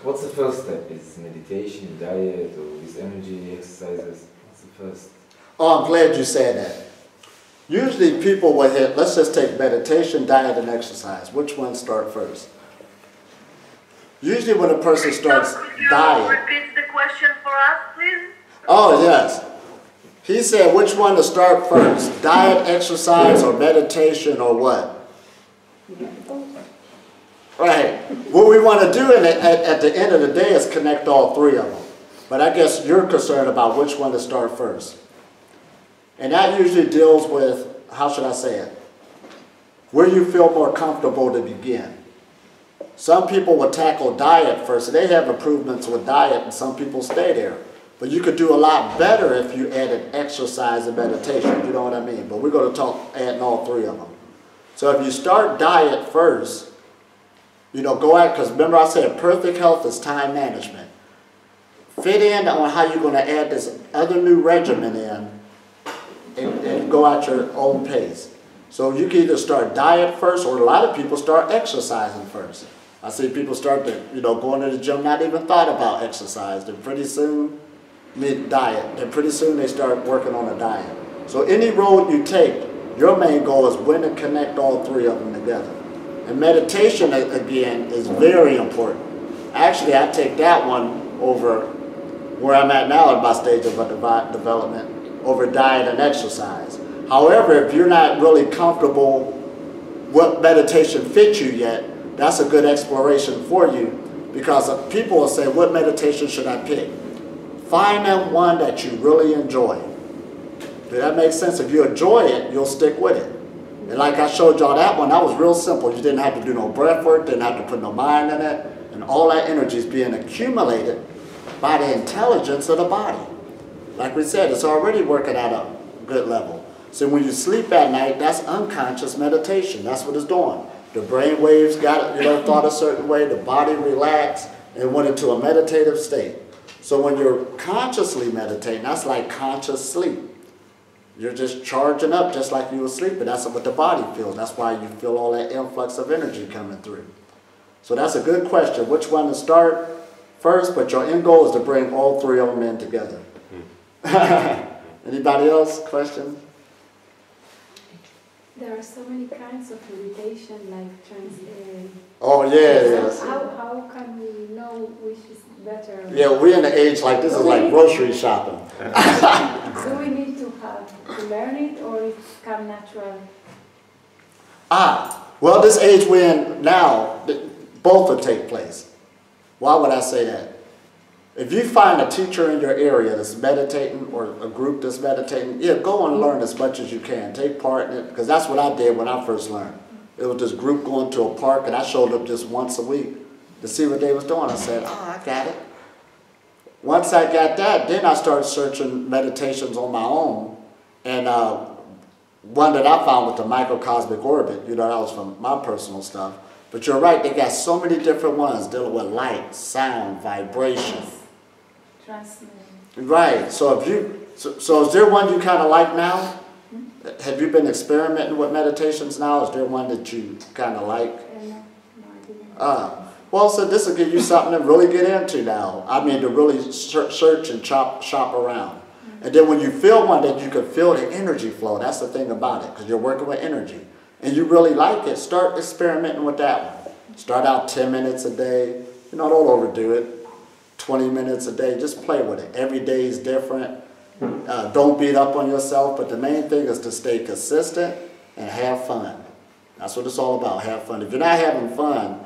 S7: What's the first step? Is meditation, diet, or these energy exercises? What's the first?
S1: Oh, I'm glad you said that. Usually people will hit, let's just take meditation, diet, and exercise. Which one start first? Usually when a person starts diet.
S3: Could you repeat the question for us, please?
S1: Oh, yes. He said which one to start first, diet, exercise, or meditation, or what? Right. What we want to do at the end of the day is connect all 3 of them. But I guess you're concerned about which one to start first. And that usually deals with, how should I say it, where you feel more comfortable to begin. Some people will tackle diet first, and they have improvements with diet, and some people stay there. But you could do a lot better if you added exercise and meditation, you know what I mean? But we're going to talk adding all 3 of them. So if you start diet first, you know, go at, because remember I said perfect health is time management. Fit in on how you're going to add this other new regimen in, and go at your own pace. So you can either start diet first, or a lot of people start exercising first. I see people start to, you know, going to the gym, not even thought about exercise. Then pretty soon, diet. Then pretty soon they start working on a diet. So any road you take, your main goal is when to connect all 3 of them together. And meditation, again, is very important. Actually, I take that one over where I'm at now at my stage of development, over diet and exercise. However, if you're not really comfortable what meditation fits you yet, that's a good exploration for you, because people will say, what meditation should I pick? Find that one that you really enjoy. Does that make sense? If you enjoy it, you'll stick with it. And like I showed y'all that one, that was real simple. You didn't have to do no breath work, didn't have to put no mind in it, and all that energy is being accumulated by the intelligence of the body. Like we said, it's already working at a good level. So when you sleep at night, that's unconscious meditation. That's what it's doing. The brain waves got, thought a certain way, the body relaxed and went into a meditative state. So when you're consciously meditating, that's like conscious sleep. You're just charging up just like you were sleeping. That's what the body feels. That's why you feel all that influx of energy coming through. So that's a good question. Which one to start first? But your end goal is to bring all three of them in together. Anybody else? Question?
S4: There are so many kinds of meditation, like
S1: Oh, yeah.
S4: How can we know which is better?
S1: Yeah, we're in an age like this is like grocery shopping.
S4: Do we need to learn it, or it come natural?
S1: Well, this age we're in now, both will take place. Why would I say that? If you find a teacher in your area that's meditating, or a group that's meditating, yeah, go and learn as much as you can. Take part in it, because that's what I did when I first learned. It was this group going to a park, and I showed up just once a week to see what they was doing. I said, I got it. Once I got that, then I started searching meditations on my own. And one that I found was the microcosmic orbit. That was from my personal stuff. But you're right, they got so many different ones dealing with light, sound, vibration. Right. So so is there one you kind of like now? Have you been experimenting with meditations now? Is there one that you kind of like?
S4: No, I didn't.
S1: Well, so this will give you something to really get into now. I mean, to really search and shop around. And then when you feel one that you can feel the energy flow, that's the thing about it, because you're working with energy. And you really like it, start experimenting with that one. Start out 10 minutes a day. Don't overdo it. 20 minutes a day, just play with it. Every day is different. Don't beat up on yourself, but the main thing is to stay consistent and have fun. That's what it's all about, have fun. If you're not having fun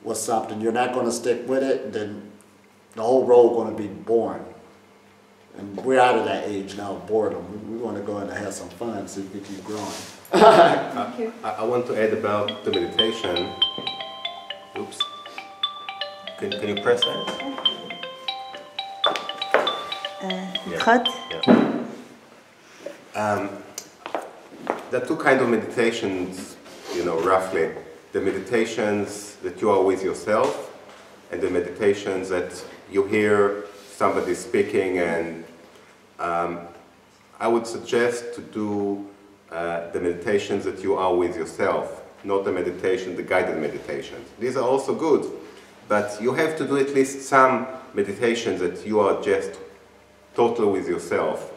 S1: with something, you're not going to stick with it, then the whole road is going to be boring. And we're out of that age now, boredom. We want to go in and have some fun so we can keep growing.
S2: I want to add about the meditation. Oops. Can you press that?
S8: Cut.
S2: There are two kinds of meditations, roughly. The meditations that you are with yourself, and the meditations that you hear somebody speaking, and I would suggest to do the meditations that you are with yourself, not the guided meditations. These are also good, but you have to do at least some meditations that you are just totally with yourself.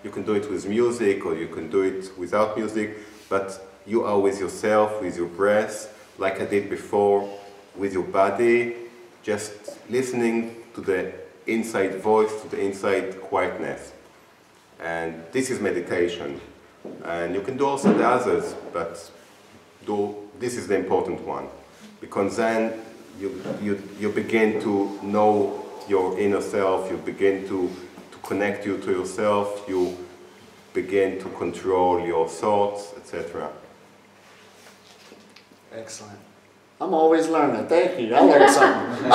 S2: You can do it with music, or you can do it without music, but you are with yourself, with your breath, like I did before, with your body, just listening to the inside voice, to the inside quietness. And this is meditation. And you can do also the others, but this is the important one, because then you begin to know your inner self, you begin to connect you to yourself, you begin to control your thoughts, etc.
S1: Excellent. I'm always learning. Thank you. I learned something.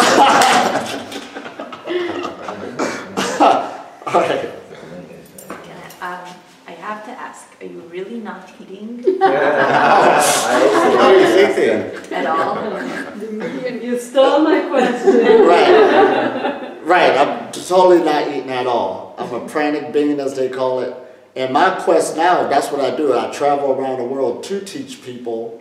S1: All right.
S8: I have to ask, are you really not eating? At all?
S5: You stole my question.
S1: Right. I'm totally not eating at all. I'm a pranic being, as they call it. And my quest now, that's what I do. I travel around the world to teach people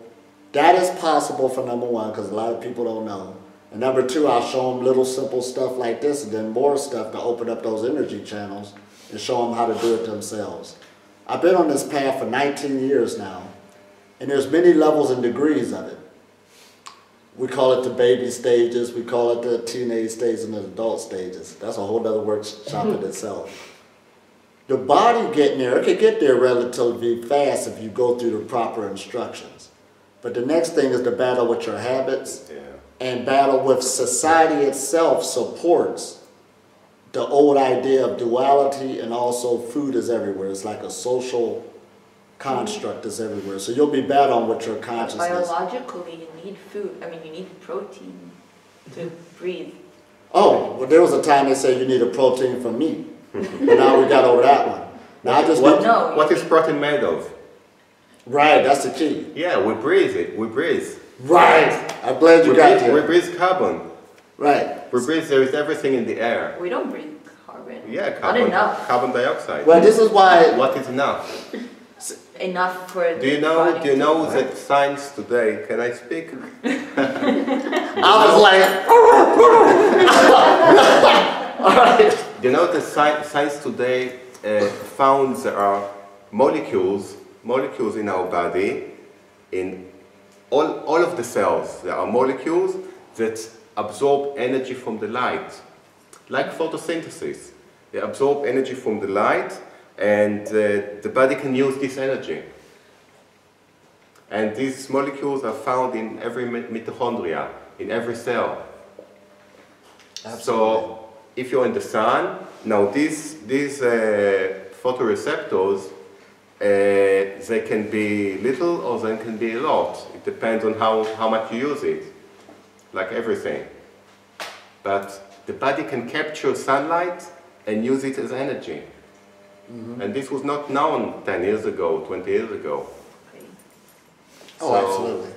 S1: that is possible, for number one, because a lot of people don't know. And number two, I'll show them little simple stuff like this, and then more stuff to open up those energy channels and show them how to do it themselves. I've been on this path for 19 years now, and there's many levels and degrees of it. We call it the baby stages, we call it the teenage stages, and the adult stages. That's a whole other workshop in itself. The body getting there, it can get there relatively fast if you go through the proper instructions. But the next thing is to battle with your habits, and battle with society itself supports the old idea of duality, and also food is everywhere. It's like a social construct is everywhere. So you'll be battling with your consciousness.
S8: Biologically, you need food. I mean, you need protein to breathe.
S1: Oh, well, there was a time they said you need a protein from meat. But now we got over that one. Now I just
S2: what is protein made of?
S1: Right, that's the key.
S2: Yeah, we breathe it. We breathe.
S1: Right. I'm glad you got that.
S2: We breathe carbon.
S1: Right.
S2: We breathe. There is everything in the air.
S8: We don't breathe carbon.
S2: Yeah, carbon.
S8: Not enough.
S2: Carbon dioxide.
S1: Well, this is why.
S2: What is enough?
S8: Enough for.
S2: Do you know that science today? Can I speak?
S1: I was like. All right.
S2: You know that science today found there are molecules in our body, in all of the cells. There are molecules that absorb energy from the light, like photosynthesis. They absorb energy from the light, and the body can use this energy. And these molecules are found in every mitochondria, in every cell. Absolutely. So, if you're in the sun, now these photoreceptors, they can be little or they can be a lot. It depends on how much you use it, like everything. But the body can capture sunlight and use it as energy. Mm-hmm. And this was not known 10 years ago, 20 years ago.
S1: Oh, so, absolutely.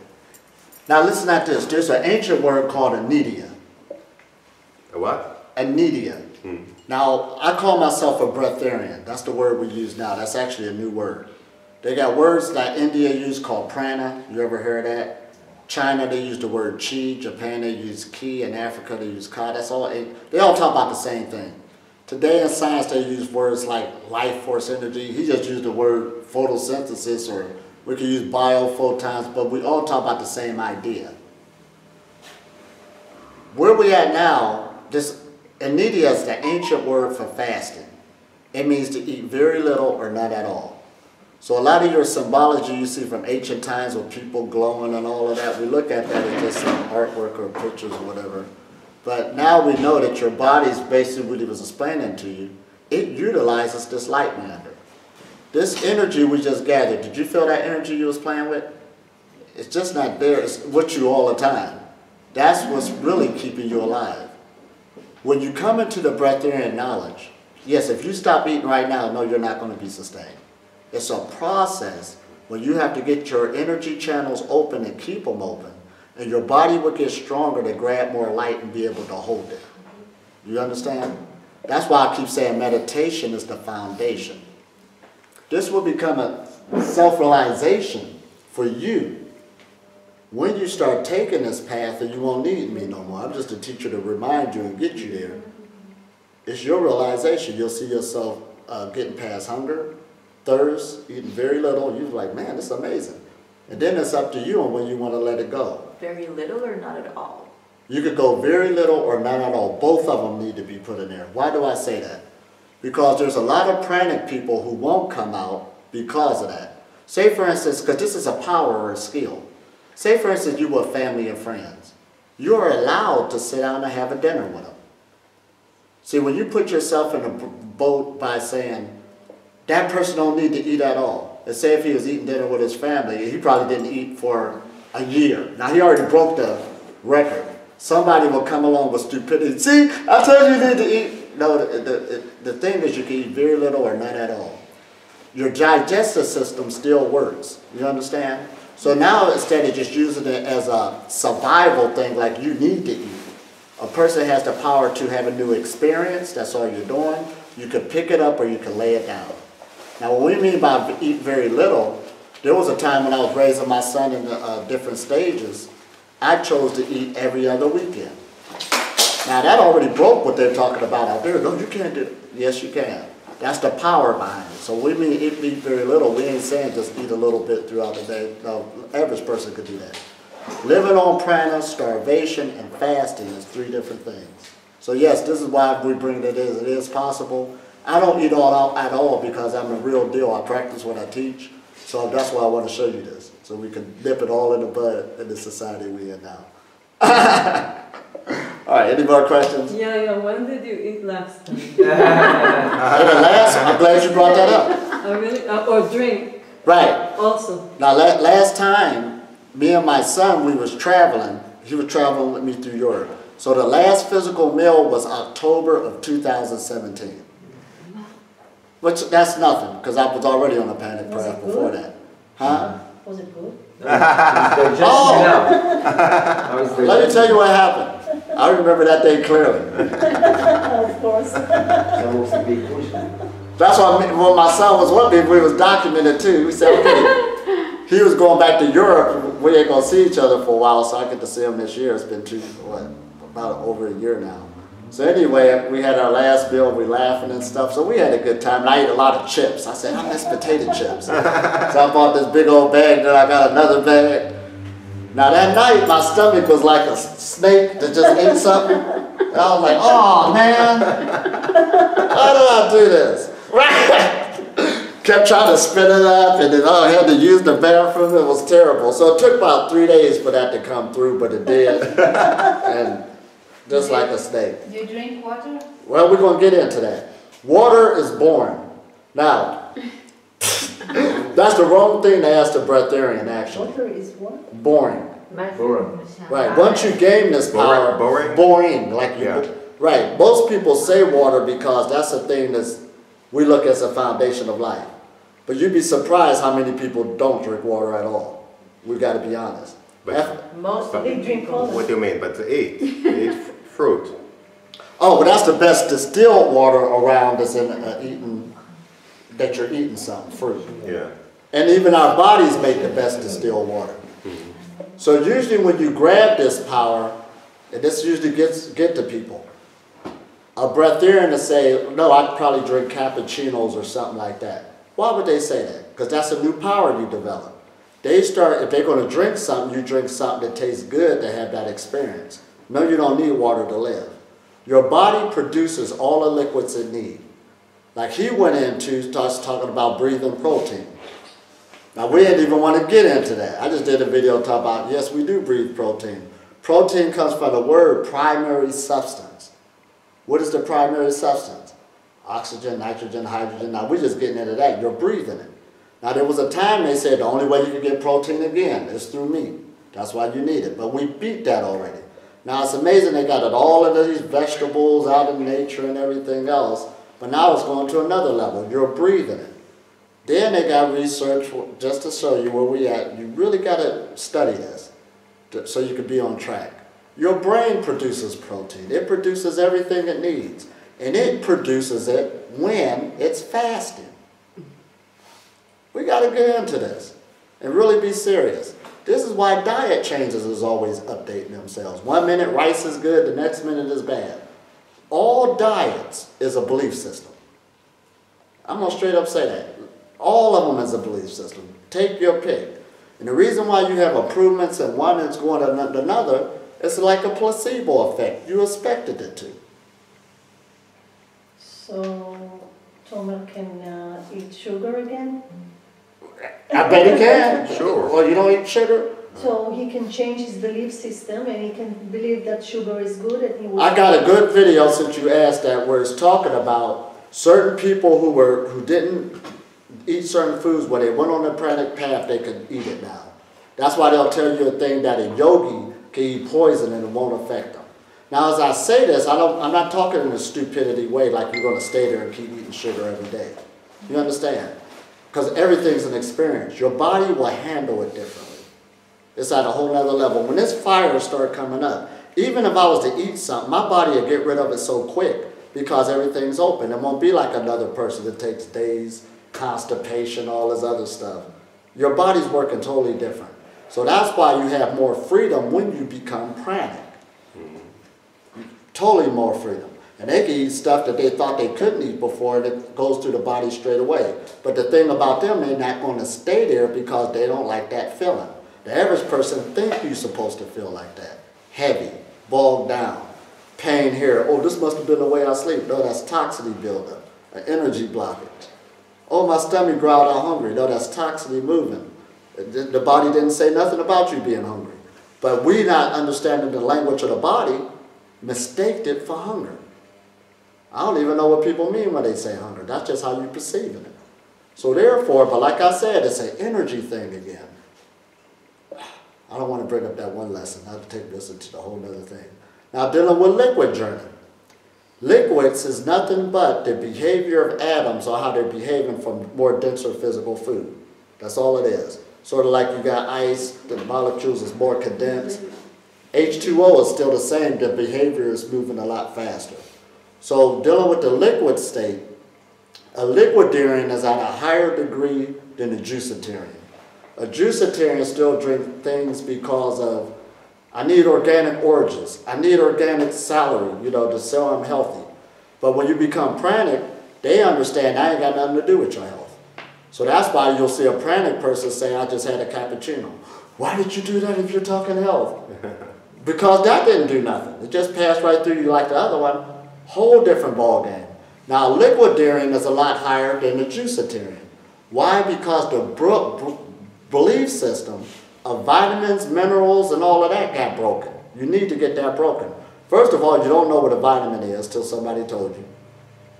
S1: Now listen at this. There's an ancient word called anidia.
S2: A what?
S1: Anidia. Now, I call myself a breatharian. That's the word we use now. That's actually a new word. They got words that India use called prana. You ever heard that? China, they use the word chi. Japan, they use ki. In Africa, they use ka. That's all. They all talk about the same thing. Today in science, they use words like life force energy. He just used the word photosynthesis, or we could use biophotons, but we all talk about the same idea. Where we at now, this anidia is the ancient word for fasting. It means to eat very little or none at all. So a lot of your symbology you see from ancient times with people glowing and all of that, we look at that as just some artwork or pictures or whatever. But now we know that your body's basically what he was explaining to you. It utilizes this light matter. This energy we just gathered, did you feel that energy you was playing with? It's just not there. It's with you all the time. That's what's really keeping you alive. When you come into the breatharian knowledge, yes, if you stop eating right now, no, you're not going to be sustained. It's a process where you have to get your energy channels open and keep them open, and your body will get stronger to grab more light and be able to hold it. You understand? That's why I keep saying meditation is the foundation. This will become a self-realization for you when you start taking this path, and you won't need me no more. I'm just a teacher to remind you and get you there. It's your realization. You'll see yourself getting past hunger, thirst, eating very little. You're like, man, this is amazing. And then it's up to you on when you want to let it go.
S8: Very little or not at all?
S1: You could go very little or none at all. Both of them need to be put in there. Why do I say that? Because there's a lot of pranic people who won't come out because of that. Say, for instance, because this is a power or a skill. Say, for instance, you were family and friends. You are allowed to sit down and have a dinner with them. See, when you put yourself in a boat by saying, that person don't need to eat at all. And say if he was eating dinner with his family, he probably didn't eat for a year. Now, he already broke the record. Somebody will come along with stupidity. See, I told you you need to eat. No, the thing is you can eat very little or none at all. Your digestive system still works. You understand? So now, instead of just using it as a survival thing, like you need to eat, a person has the power to have a new experience. That's all you're doing. You can pick it up or you can lay it down. Now, what we mean by eat very little, there was a time when I was raising my son in different stages, I chose to eat every other weekend. Now, that already broke what they're talking about out there. No, you can't do it. Yes, you can. That's the power behind it. So we mean eat very little. We ain't saying just eat a little bit throughout the day. No, average person could do that. Living on prana, starvation, and fasting is 3 different things. So yes, this is why we bring it in. It is possible. I don't eat all at all because I'm the real deal. I practice what I teach. So that's why I want to show you this. So we can nip it all in the bud in the society we're in now. All right, any more questions?
S5: Yeah, when did you eat last time?
S1: I'm glad you brought that up.
S5: Oh, really? Or drink.
S1: Right.
S5: Also.
S1: Now, last time, me and my son, we was traveling. He was traveling with me through Europe. So the last physical meal was October of 2017. Which, that's nothing, because I was already on a panic
S5: Was
S1: path
S5: it
S1: before
S5: good?
S1: that. Huh?
S5: Was it good?
S1: Let me tell you what happened. I remember that day clearly.
S5: Of course.
S1: That's why when my son was with me, we was documented too. We said, okay, he was going back to Europe. We ain't gonna see each other for a while, so I get to see him this year. It's been about over a year now. So anyway, we had our last meal, we laughing and stuff, so we had a good time. And I ate a lot of chips. I said, I miss potato chips. So I bought this big old bag, then I got another bag. Now that night, my stomach was like a snake that just ate something. And I was like, oh man, why did I do this? Kept trying to spit it up, and then I had to use the bathroom. It was terrible. So it took about 3 days for that to come through, but it did. And just like a snake.
S4: Do you drink water?
S1: Well, we're going to get into that. Water is boring. Now, that's the wrong thing to ask the breatharian, actually.
S5: Water is what?
S1: Boring.
S7: Boring.
S1: Right. Once you gain this power, boring. Like you, right. Most people say water because that's the thing we look as a foundation of life. But you'd be surprised how many people don't drink water at all. We've got to be honest.
S5: Mostly drink water.
S2: What do you mean? But eat fruit.
S1: Oh, well, that's the best distilled water around that's in that you're eating something, fruit.
S2: Yeah.
S1: And even our bodies make the best distilled water. So usually when you grab this power, and this usually get to people, a breatharian to say, no, I'd probably drink cappuccinos or something like that. Why would they say that? Because that's a new power you develop. If they're going to drink something, you drink something that tastes good to have that experience. No, you don't need water to live. Your body produces all the liquids it needs. Like he went into us talking about breathing protein. Now we didn't even want to get into that. I just did a video talking about, yes, we do breathe protein. Protein comes from the word primary substance. What is the primary substance? Oxygen, nitrogen, hydrogen. Now we're just getting into that. You're breathing it. Now there was a time they said the only way you can get protein again is through meat. That's why you need it. But we beat that already. Now it's amazing they got it all into these vegetables out in nature and everything else. But now it's going to another level. You're breathing it. Then they got research just to show you where we at. You really got to study this so you can be on track. Your brain produces protein. It produces everything it needs. And it produces it when it's fasting. We got to get into this and really be serious. This is why diet changes is always updating themselves. 1 minute rice is good, the next minute is bad. All diets is a belief system. I'm going to straight up say that. All of them is a belief system. Take your pick. And the reason why you have improvements and one is going to another, it's like a placebo effect. You expected it to.
S5: So, Tomer can eat sugar again?
S1: I bet he can.
S2: Sure.
S1: Well, you don't eat sugar?
S5: So he can change his belief system and he can believe that sugar is good and he will...
S1: I got a good video since you asked that where it's talking about certain people who didn't eat certain foods, when they went on the pranic path, they could eat it now. That's why they'll tell you a thing that a yogi can eat poison and it won't affect them. Now, as I say this, I'm not talking in a stupidity way like you're going to stay there and keep eating sugar every day. You understand? Because everything's an experience. Your body will handle it differently. It's at a whole other level. When this fire starts coming up, even if I was to eat something, my body will get rid of it so quick because everything's open. It won't be like another person that takes days, constipation, all this other stuff. Your body's working totally different. So that's why you have more freedom when you become pranic. Totally more freedom. And they can eat stuff that they thought they couldn't eat before and it goes through the body straight away. But the thing about them, they're not going to stay there because they don't like that feeling. The average person thinks you're supposed to feel like that. Heavy, bogged down, pain here. Oh, this must have been the way I sleep. No, that's toxicity buildup, an energy blockage. Oh, my stomach growled out hungry. No, that's toxicity moving. The body didn't say nothing about you being hungry. But we not understanding the language of the body, mistaked it for hunger. I don't even know what people mean when they say hunger. That's just how you perceive it. So therefore, but like I said, it's an energy thing again. I don't want to bring up that one lesson. I have to take this into the whole other thing. Now dealing with liquid journey. Liquids is nothing but the behavior of atoms or how they're behaving from more denser physical food. That's all it is. Sort of like you got ice, the molecules is more condensed. H2O is still the same, the behavior is moving a lot faster. So dealing with the liquid state, a liquidarian is at a higher degree than a juicitarian. A juicitarian still drink things because of, I need organic oranges, I need organic celery, you know, to show I'm healthy. But when you become pranic, they understand I ain't got nothing to do with your health. So that's why you'll see a pranic person say, I just had a cappuccino. Why did you do that if you're talking health? Because that didn't do nothing. It just passed right through you like the other one. Whole different ball game. Now, liquidarian is a lot higher than the juicitarian. Why? Because the belief system of vitamins, minerals, and all of that got broken. You need to get that broken. First of all, you don't know what a vitamin is till somebody told you.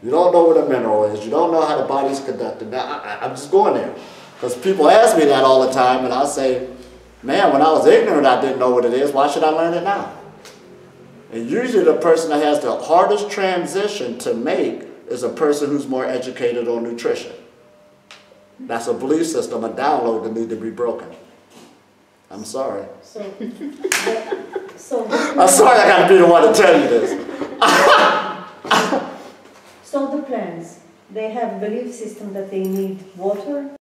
S1: You don't know what a mineral is. You don't know how the body's conducted. Now, I'm just going there. Because people ask me that all the time, and I say, man, when I was ignorant, I didn't know what it is. Why should I learn it now? And usually the person that has the hardest transition to make is a person who's more educated on nutrition. That's a belief system, a download that needs to be broken. I'm sorry. I'm sorry I got to be the one to tell you this.
S9: So the plants, they have a belief system that they need water,